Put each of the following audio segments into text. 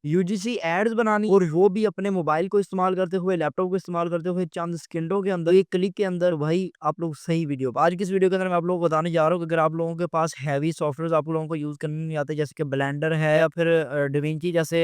UGC ads बनानी और वो भी अपने मोबाइल को इस्तेमाल करते हुए, लैपटॉप को इस्तेमाल करते हुए चंद सेकंडों के अंदर, एक क्लिक के अंदर भाई आप लोग सही वीडियो। आज की इस वीडियो के अंदर मैं आप लोगों को बताने जा रहा हूँ कि अगर आप लोगों के पास हैवी सॉफ्टवेयर्स आप लोगों को यूज़ करने नहीं आते, जैसे कि ब्लेंडर है या फिर डाविंची जैसे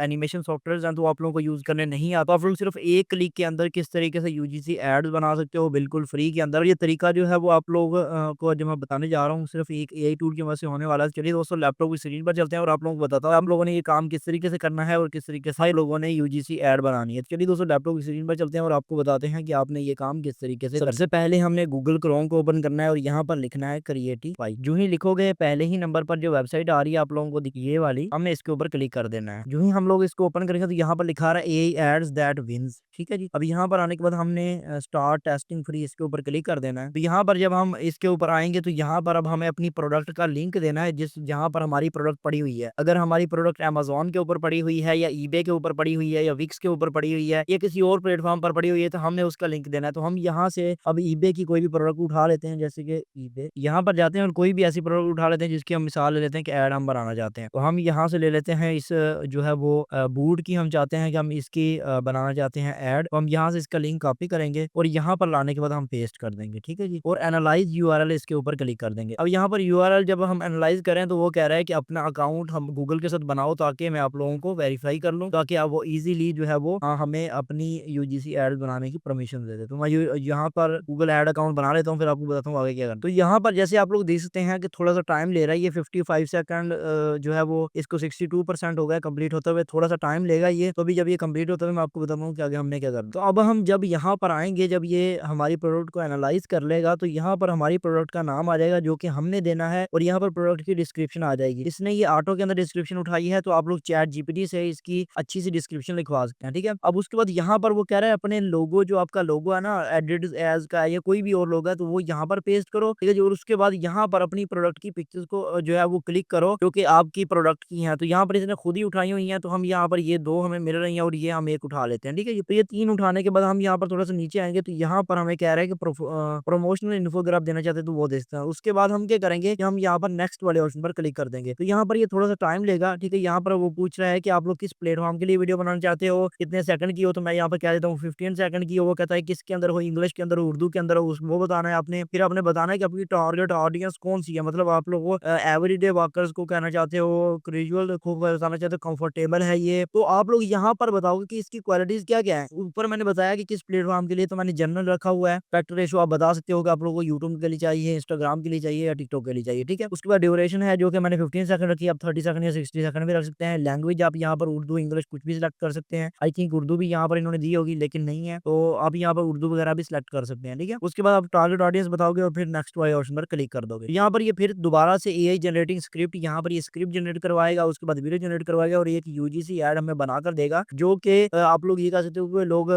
एनिमेशन सॉफ्टवेयर्स हैं, तो आप लोगों को यूज़ करने नहीं आता। आप लोग सिर्फ एक क्लिक के अंदर किस तरीके से यूजीसी एड्स बना सकते हो बिल्कुल फ्री के अंदर। ये तरीका जो है वो आप लोग को जो मैं बताने जा रहा हूँ सिर्फ एक एआई टूल की मदद से होने वाला है। चलिए दोस्तों लैपटॉप की स्क्रीन पर चलते हैं और आप लोगों को बताता हूँ आप लोगों ने ये काम किस तरीके से करना है और किस तरीके से लोगों ने यूजीसी ऐड बनानी है। चलिए दोस्तों लैपटॉप की स्क्रीन पर चलते हैं और आपको बताते हैं कि आपने ये काम किस तरीके से सबसे पहले हमने गूगल क्रोम को ओपन करना है और यहाँ पर लिखना है क्रिएटिफाई। जो ही लिखोगे पहले ही नंबर पर जो वेबसाइट आ रही है आप लोगों को दिखी ये वाली, हमने इसके ऊपर क्लिक कर देना है। जो ही हम लोग इसको ओपन करेंगे तो यहाँ पर लिखा रहा है एआई एड्स दैट विंस। ठीक है जी। अब यहाँ पर आने के बाद हमने स्टार्ट टेस्टिंग फ्री इसके ऊपर क्लिक कर देना है। तो यहाँ पर जब हम इसके ऊपर आएंगे तो यहाँ पर अब हमें अपनी प्रोडक्ट का लिंक देना है जिस जहाँ पर हमारी प्रोडक्ट पड़ी हुई है। अगर हमारी प्रोडक्ट अमेज़न के ऊपर पड़ी हुई है या ईबे के ऊपर पड़ी हुई है या विक्स के ऊपर पड़ी हुई है या किसी और प्लेटफॉर्म पर पड़ी हुई है तो हमने उसका लिंक देना है। तो हम यहाँ से अब ईबे की कोई भी प्रोडक्ट उठा लेते हैं, जैसे कि ईबे यहाँ पर जाते हैं और कोई भी ऐसी प्रोडक्ट उठा लेते हैं जिसकी हम मिसाल ले लेते हैं कि ऐड हम बनाना चाहते हैं। तो हम यहाँ से ले लेते हैं इस जो है वो बूट की, हम चाहते हैं कि हम इसकी बनाना चाहते हैं ऐड। तो हम यहाँ से इसका लिंक कॉपी करेंगे और यहाँ पर लाने के बाद हम पेस्ट कर देंगे। ठीक है जी। और एनालाइज यूआरएल इसके ऊपर क्लिक कर देंगे। अब यहाँ पर यूआरएल जब हम एनालाइज करें तो वो कह रहा है कि अपना अकाउंट हम गूगल के साथ बनाओ ताकि मैं आप लोगों को वेरीफाई कर लूँ, ताकि आप वो इजीली जो है वो हमें अपनी यूजीसी एड बनाने की परमिशन दे दे। तो मैं यहाँ पर गूगल एड अकाउंट बना लेता हूँ, फिर आपको बताता हूँ आगे क्या करना। तो यहाँ पर जैसे आप लोग देख सकते हैं कि थोड़ा सा टाइम ले रहा है, ये 55 सेकंड जो है वो इसको 62% हो गया कंप्लीट होते हुए, थोड़ा सा टाइम लेगा ये। तो अभी जब ये कंप्लीट होता है मैं आपको बताता हूँ कि आगे हमने क्या करना। तो अब हम जब यहाँ पर आएंगे, जब ये हमारी प्रोडक्ट को एनालाइज कर लेगा तो यहाँ पर हमारी प्रोडक्ट का नाम आ जाएगा जो कि हमने देना है और यहाँ पर प्रोडक्ट की डिस्क्रिप्शन आ जाएगी। इसने ये ऑटो के अंदर डिस्क्रिप्शन उठाई है तो आप लोग चैट जीपीटी से इसकी अच्छी सी डिस्क्रिप्शन लिखवा सकते हैं। ठीक है। अब उसके बाद यहाँ पर वो कह रहा है अपने लोगो, जो आपका लोगो है ना एडिट एज का या कोई भी और लोगो है तो वो यहाँ पर पेस्ट करो। ठीक है जी। और उसके बाद यहाँ पर अपनी प्रोडक्ट की पिक्चर्स को जो है वो क्लिक करो जो कि आपकी प्रोडक्ट की है। तो यहाँ पर इसने खुद ही उठाई हुई है तो हम यहाँ पर ये दो हमें मिल रही है और ये हम एक उठा लेते हैं। ठीक है जी। तो ये तीन उठाने के बाद हम यहाँ पर थोड़ा सा नीचे आएंगे तो यहाँ पर हमें कह रहा है कि प्रमोशनल इन्फो अगर आप देना चाहते हैं तो वो दे सकते हैं। उसके बाद हम क्या करेंगे कि हम यहाँ पर नेक्स्ट वाले ऑप्शन पर क्लिक कर देंगे। तो यहाँ पर ये थोड़ा सा टाइम लेगा। ठीक है। यहाँ पर वो पूछ रहा है कि आप लोग किस प्लेटफॉर्म के लिए वीडियो बनाना चाहते हो, कितने सेकंड की हो। तो मैं यहाँ पर कह देता हूँ 15 सेकंड की हो। वो कहता है किसके अंदर हो, इंग्लिश के अंदर हो, उर्दू के अंदर हो, वो बताना है आपने। फिर आपने बताना है कि आपकी टारगेट ऑडियंस कौन सी है, मतलब आप लोग वो एवरीडे वर्कर्स को कहना चाहते हो, कैजुअल को बताना चाहते हो, कंफर्टेबल है ये। तो आप लोग यहाँ पर बताओगे कि इसकी क्वालिटीज क्या क्या है। ऊपर मैंने बताया कि किस प्लेटफॉर्म के लिए, तो मैंने जनरल रखा हुआ है। फैक्टर रेशो आप बता सकते हो कि आप लोगों को यूट्यूब के लिए चाहिए, इंस्टाग्राम के लिए चाहिए या टिकटॉक के लिए चाहिए। ठीक है। उसके बाद ड्यूरेशन है जो कि मैंने 15 सेकंड रखी है, आप 30 सेकंड या 60 सेकंड भी रख सकते हैं। लैंग्वेज आप यहाँ पर उर्दू इंग्लिश कुछ भी सिलेक्ट कर सकते हैं। आई थिंक उर्दू भी यहाँ पर इन्होंने दी होगी लेकिन नहीं है, तो आप यहाँ पर उर्दू वगैरह भी सिलेक्ट कर सकते हैं। ठीक है। उसके बाद आप टारगेट ऑडियंस बताओगे और फिर नेक्स्ट वाले ऑप्शन पर क्लिक कर दोगे। यहाँ पर ये फिर दोबारा से एआई जनरेटिंग स्क्रिप्ट, यहाँ पर ये स्क्रिप्ट जनरेट करवाएगा, उसके बाद वीडियो जनरेट करवाएगा और एक यूजीसी ऐड हमें बनाकर देगा जो कि आप लोग ये कह सकते हो कि लोग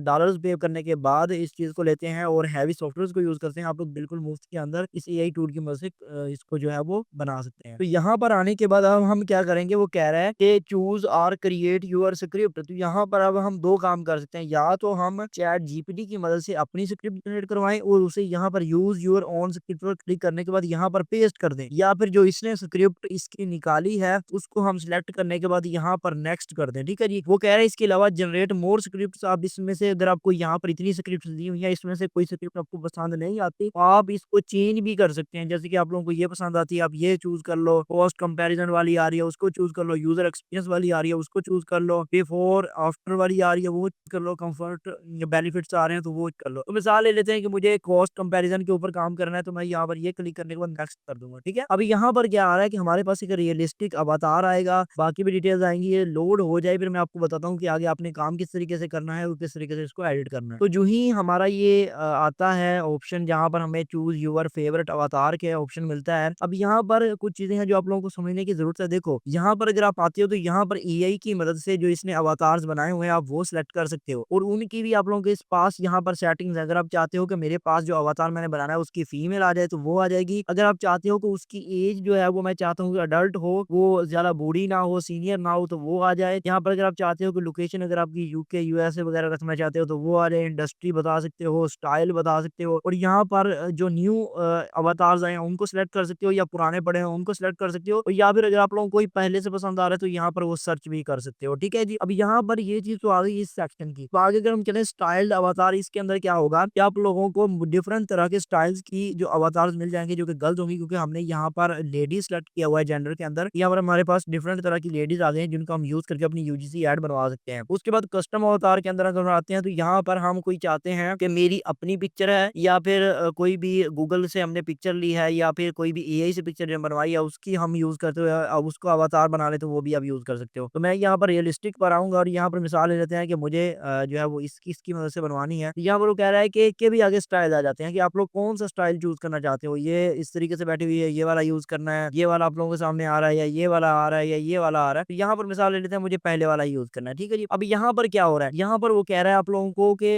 डॉलर्स पे करने के बाद इस चीज को लेते हैं और हैवी सॉफ्टवेयर को यूज करते हैं। आप लोग बिल्कुल मुफ्त के अंदर इस एआई टूल की मदद से इसको जो है वो बना सकते हैं। तो यहाँ पर आने के बाद अब हम क्या करेंगे, वो कह रहा है कि चूज और क्रिएट यूर स्क्रिप्ट। तो यहाँ पर अब हम दो काम कर सकते हैं, या तो हम चैट जीपीटी की मदद से अपनी स्क्रिप्ट जनरेट करवाएं और उसे यहाँ पर यूज यूर ओन स्क्रिप्ट पर क्लिक करने के बाद यहाँ पर पेस्ट कर दें, या फिर जो इसने स्क्रिप्ट इसकी निकाली है उसको हम सिलेक्ट करने के बाद यहाँ पर नेक्स्ट कर दें। ठीक है जी। वो कह रहा है इसके अलावा जनरेट मोर स्क्रिप्ट। आप इसमें से अगर आपको यहाँ पर इतनी स्क्रिप्ट दी हुई है, इसमें से कोई स्क्रिप्ट आपको पसंद नहीं आती तो आप इसको चेंज भी कर सकते हैं। जैसे कि आप लोगों को ये पसंद आती है आप ये चूज कर लो, कॉस्ट कंपैरिजन वाली आ रही है उसको चूज कर लो, यूजर एक्सपीरियंस वाली आ रही है उसको चूज कर लो, बिफोर आफ्टर वाली आ रही है वो कर लो, कंफर्ट बेनिफिट्स आ रहे हैं तो वो कर लो। तो मिसाल ले लेते हैं कि मुझे कॉस्ट कंपैरिजन के ऊपर काम करना है तो मैं यहाँ पर ये क्लिक करने के बाद नेक्स्ट कर दूंगा। ठीक है। अभी यहाँ पर क्या आ रहा है कि हमारे पास एक रियलिस्टिक अवतार आएगा, बाकी भी डिटेल्स आएंगी, ये लोड हो जाए फिर मैं आपको बताता हूँ कि आगे आपने काम किस तरीके से करना है और किस तरीके से इसको एडिट करना है। तो जो ही हमारा ये आता है ऑप्शन जहाँ पर हमें चूज यूर फेवरेट अवतार के ऑप्शन मिलता है। अब यहाँ पर कुछ चीजें हैं जो आप लोगों को समझने की जरूरत है। देखो यहाँ पर अगर आप आते हो तो यहाँ पर एआई की मदद से जो इसने अवतार्स बनाए हुए हैं आप वो सिलेक्ट कर सकते हो और उनकी भी आप लोगों के पास यहाँ पर सेटिंग्स है। अगर आप चाहते हो कि मेरे पास जो अवतार मैंने बनाना है उसकी फीमेल आ जाए तो वो आ जाएगी। अगर आप चाहते हो कि उसकी एज जो है वो मैं चाहता हूँ कि अडल्ट हो, वो ज्यादा बूढ़ी ना हो, सीनियर ना हो, तो वो आ जाए। यहाँ पर अगर आप चाहते हो कि लोकेशन अगर आपकी यूके यूएसए वगैरह रखना चाहते हो तो वो आ जाए। इंडस्ट्री बता सकते हो, स्टाइल बता सकते हो और यहाँ पर जो न्यू अवतार्स आए हैं उनको सिलेक्ट कर सकते हो या पुराने पड़े हैं उनको सिलेक्ट कर सकते हो। या फिर अगर आप लोगों को कोई पहले से पसंद आ रहा है तो यहाँ पर वो सर्च भी कर सकते हो। ठीक है जी। अब यहाँ पर ये चीज़ तो आ गई इस सेक्शन की। तो आगे अगर हम चलें स्टाइल्ड अवतार, इसके अंदर क्या होगा कि आप लोगों को डिफरेंट तरह के स्टाइल्स की जो अवतार्स मिल जाएँगे जो कि गर्ल्स होंगी, क्योंकि हमने यहाँ पर लेडीज़ सेलेक्ट किया हुआ है जेंडर के अंदर। यहाँ पर हमारे पास डिफरेंट तरह की लेडीज़ आ गई हैं जिनको हम यूज़ करके अपनी यूजीसी ऐड बनवा सकते हैं। उसके बाद कस्टम अवतार के अंदर अगर आते हैं तो यहाँ पर हम कोई चाहते हैं कि मेरी अपनी पिक्चर है या फिर कोई भी गूगल से हमने पिक्चर ली है या फिर कोई भी एआई से पिक्चर जो बनवाई है उसकी हम यूज़ करते हुए अब उसको अवतार बना ले तो वो भी आप यूज़ कर सकते हो। तो मैं यहाँ पर रियलिस्टिक पर आऊँगा और यहाँ पर मिसाल ले लेते हैं कि मुझे जो है वो इसकी मदद से बनवानी है। यहाँ पर वो कह रहा है कि इसके भी आगे स्टाइल आ जाते हैं कि आप लोग कौन-सा स्टाइल चूज़ करना चाहते हो। ये इस तरीके से बैठी हुई है, ये वाला यूज़ करना है, ये वाला आप लोगों के सामने आ रहा है या ये वाला आ रहा है या ये वाला आ रहा है। तो यहाँ पर मिसाल ले लेते हैं मुझे पहले वाला यूज़ करना है। ठीक है जी। अब यहाँ पर क्या हो रहा है? यहाँ पर वो कह रहा है आप लोगों को कि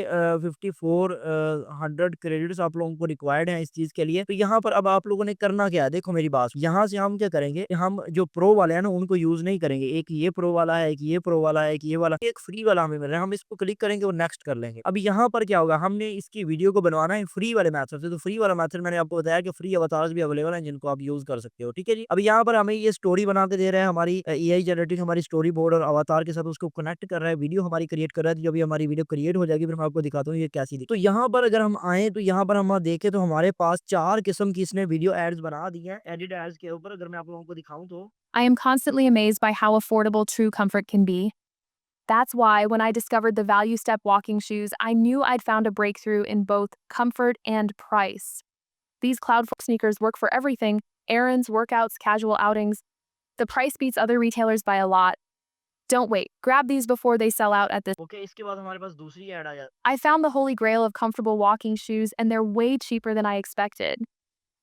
54 100 क्रेडिट्स आप लोगों को रिक्वायर्ड हैं इस चीज़ के लिए। तो यहाँ पर अब आप लोगों ने करना क्या है? देखो मेरी बात, यहाँ से हम क्या करेंगे कि हम जो प्रो वाले हैं ना उनको यूज़ नहीं करेंगे। एक ये प्रो वाला है, एक ये प्रो वाला है, एक ये वाला, एक फ्री वाला हमें मिल रहा है। हम इसको क्लिक करेंगे और नेक्स्ट कर लेंगे। अब यहाँ पर क्या होगा? हमने इसकी वीडियो को बनवाना है फ्री वाले मेथड से। तो फ्री वाला मेथड मैंने आपको बताया कि फ्री अवतार्स भी अवेलेबल हैं जिनको आप यूज़ कर सकते हो। ठीक है जी। अब यहाँ पर हमें ये स्टोरी बना के दे रहा है, हमारी एआई जनरेटिंग हमारी स्टोरी बोर्ड और अवतार के साथ उसको कनेक्ट कर रहा है, वीडियो हमारी क्रिएट कर रहा है। तो जब ये हमारी वीडियो क्रिएट हो जाएगी फिर मैं आपको दिखाता हूँ ये कैसी दिखती है। तो यहाँ पर अगर हम आएँ तो यहाँ पर हम देखें तो हमारे पास 4 किस्म की इसने वीडियो एड्स बना दी हैं। एडिट एड्स के ऊपर अगर मैं आप लोगों को दिखाऊँ तो I am constantly amazed by how affordable True Comfort can be. That's why, when I discovered the Value Step walking shoes, I knew I'd found a breakthrough in both comfort and price. These cloud sneakers work for everything: errands, workouts, casual outings. The price beats other retailers by a lot. Don't wait, grab these before they sell out at this. Okay, इसके बाद हमारे पास दूसरी add आ जाती I found the holy grail of comfortable walking shoes, and they're way cheaper than I expected.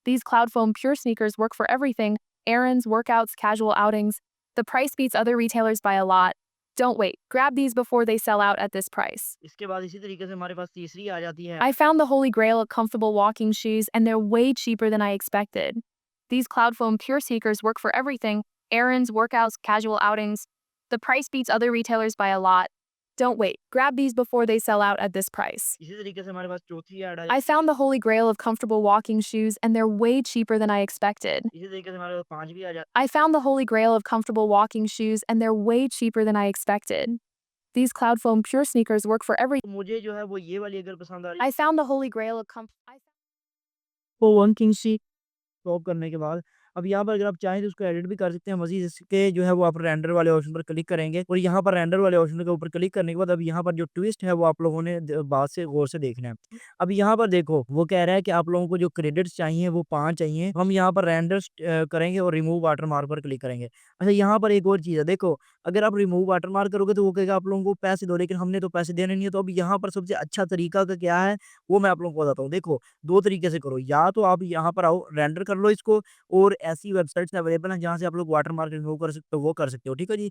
These Cloudfoam Pure sneakers work for everything: errands, workouts, casual outings. The price beats other retailers by a lot. Don't wait, grab these before they sell out at this price. है। इसके बाद इसी तरीके से हमारे पास तीसरी आ जाती है। I found the holy grail of comfortable walking shoes, and they're way cheaper than I expected. These Cloudfoam Pure sneakers work for everything: errands, workouts, casual outings. The price beats other retailers by a lot. Don't wait, grab these before they sell out at this price. इसी तरीके से हमारे पास चौथी ऐड आ I found the holy grail of comfortable walking shoes, and they're way cheaper than I expected. इसी तरीके से हमारे पास पाँचवीं आ जाती I found the holy grail of comfortable walking shoes, and they're way cheaper than I expected. These Cloudfoam Pure sneakers work for every. है। तो मुझे जो है वो ये वाली अगर पसंद आ रही है I found the holy grail of comfort. वो वन किंग सी टॉप करने के बाद अब यहाँ पर अगर आप चाहें तो उसको एडिट भी कर सकते हैं। मज़ीद इसके जो है वो आप रेंडर वाले ऑप्शन पर क्लिक करेंगे और यहाँ पर रेंडर वाले ऑप्शन के ऊपर क्लिक करने के बाद अब यहाँ पर जो ट्विस्ट है वो आप लोगों ने बात से गौर से देखना है। अब यहाँ पर देखो वो कह रहा है कि आप लोगों को जो क्रेडिट्स चाहिए वो 5 चाहिए। हम यहाँ पर रेंडर करेंगे और रिमूव वाटरमार्क पर क्लिक करेंगे। अच्छा, यहाँ पर एक और चीज़ है, देखो अगर आप रिमूव वाटरमार्क करोगे तो वो कहेगा आप लोगों को पैसे दो, लेकिन हमने तो पैसे देने नहीं है। तो अब यहाँ पर सबसे अच्छा तरीका का क्या है वो मैं आप लोगों को बताता हूँ। देखो 2 तरीके से करो, या तो आप यहाँ पर आओ रेंडर कर लो इसको और ऐसी वेबसाइट्स अवेलेबल हैं जहाँ से आप लोग वाटरमार्क रिमूव कर सकते हो, वो कर सकते हो। ठीक है जी।